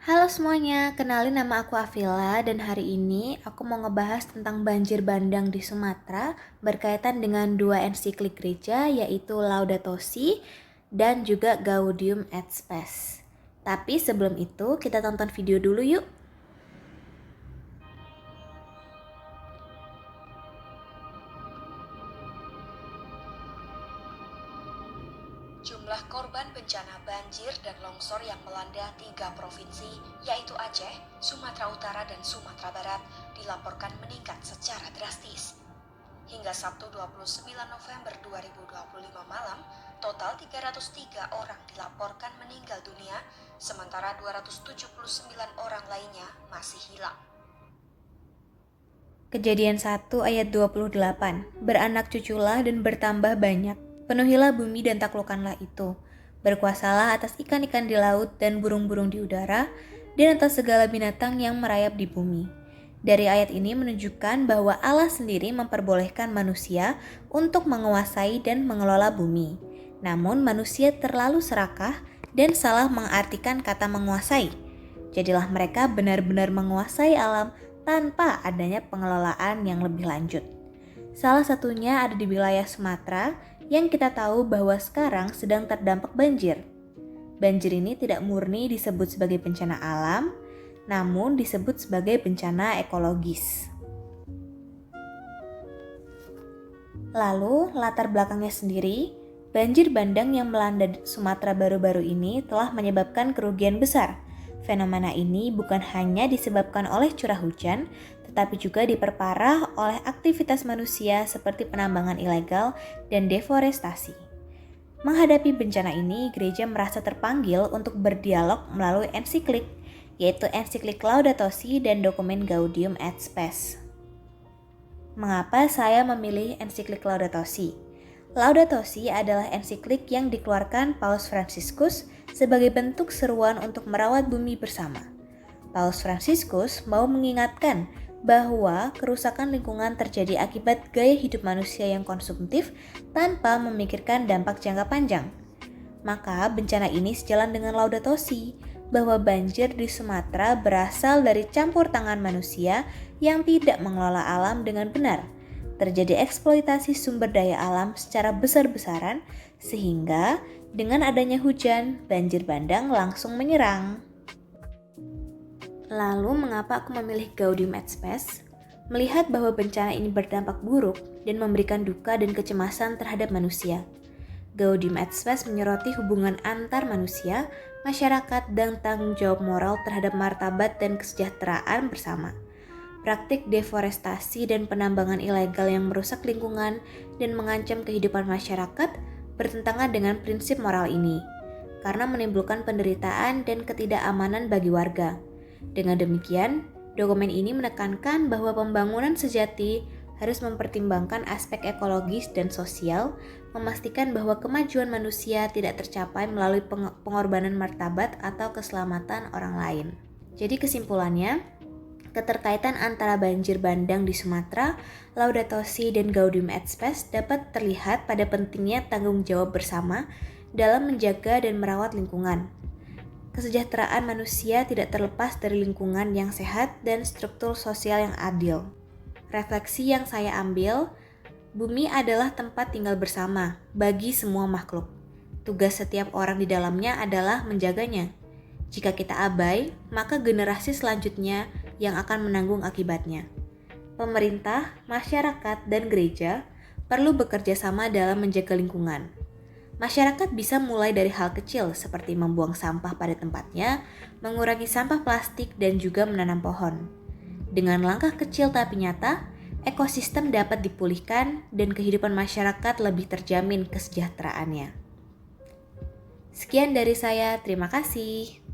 Halo semuanya, kenalin nama aku Afila dan hari ini aku mau ngebahas tentang banjir bandang di Sumatera berkaitan dengan dua ensiklik gereja yaitu Laudato Si dan juga Gaudium et Spes. Tapi sebelum itu kita tonton video dulu yuk. Jumlah korban bencana banjir dan longsor yang melanda 3 provinsi, yaitu Aceh, Sumatera Utara, dan Sumatera Barat, dilaporkan meningkat secara drastis. Hingga Sabtu 29 November 2025 malam, total 303 orang dilaporkan meninggal dunia, sementara 279 orang lainnya masih hilang. Kejadian 1 ayat 28, beranak cuculah dan bertambah banyak. Penuhilah bumi dan taklukkanlah itu. Berkuasalah atas ikan-ikan di laut dan burung-burung di udara, dan atas segala binatang yang merayap di bumi. Dari ayat ini menunjukkan bahwa Allah sendiri memperbolehkan manusia untuk menguasai dan mengelola bumi. Namun manusia terlalu serakah dan salah mengartikan kata menguasai. Jadilah mereka benar-benar menguasai alam tanpa adanya pengelolaan yang lebih lanjut. Salah satunya ada di wilayah Sumatera yang kita tahu bahwa sekarang sedang terdampak banjir. Banjir ini tidak murni disebut sebagai bencana alam, namun disebut sebagai bencana ekologis. Lalu, latar belakangnya sendiri, banjir bandang yang melanda Sumatera baru-baru ini telah menyebabkan kerugian besar. Fenomena ini bukan hanya disebabkan oleh curah hujan, tetapi juga diperparah oleh aktivitas manusia seperti penambangan ilegal dan deforestasi. Menghadapi bencana ini, gereja merasa terpanggil untuk berdialog melalui ensiklik, yaitu ensiklik Laudato Si dan dokumen Gaudium et Spes. Mengapa saya memilih ensiklik Laudato Si? Laudato Si adalah ensiklik yang dikeluarkan Paus Fransiskus sebagai bentuk seruan untuk merawat bumi bersama. Paus Fransiskus mau mengingatkan bahwa kerusakan lingkungan terjadi akibat gaya hidup manusia yang konsumtif tanpa memikirkan dampak jangka panjang. Maka bencana ini sejalan dengan Laudato Si, bahwa banjir di Sumatera berasal dari campur tangan manusia yang tidak mengelola alam dengan benar. Terjadi eksploitasi sumber daya alam secara besar-besaran, sehingga dengan adanya hujan, banjir bandang langsung menyerang. Lalu mengapa aku memilih Gaudium et Spes? Melihat bahwa bencana ini berdampak buruk dan memberikan duka dan kecemasan terhadap manusia. Gaudium et Spes menyoroti hubungan antar manusia, masyarakat, dan tanggung jawab moral terhadap martabat dan kesejahteraan bersama. Praktik deforestasi dan penambangan ilegal yang merusak lingkungan dan mengancam kehidupan masyarakat bertentangan dengan prinsip moral ini, karena menimbulkan penderitaan dan ketidakamanan bagi warga. Dengan demikian, dokumen ini menekankan bahwa pembangunan sejati harus mempertimbangkan aspek ekologis dan sosial, memastikan bahwa kemajuan manusia tidak tercapai melalui pengorbanan martabat atau keselamatan orang lain. Jadi kesimpulannya, keterkaitan antara banjir bandang di Sumatera, Laudato Si dan Gaudium et Spes dapat terlihat pada pentingnya tanggung jawab bersama dalam menjaga dan merawat lingkungan. Kesejahteraan manusia tidak terlepas dari lingkungan yang sehat dan struktur sosial yang adil. Refleksi yang saya ambil, bumi adalah tempat tinggal bersama bagi semua makhluk. Tugas setiap orang di dalamnya adalah menjaganya. Jika kita abai, maka generasi selanjutnya yang akan menanggung akibatnya. Pemerintah, masyarakat, dan gereja perlu bekerja sama dalam menjaga lingkungan. Masyarakat bisa mulai dari hal kecil seperti membuang sampah pada tempatnya, mengurangi sampah plastik, dan juga menanam pohon. Dengan langkah kecil tapi nyata, ekosistem dapat dipulihkan dan kehidupan masyarakat lebih terjamin kesejahteraannya. Sekian dari saya, terima kasih.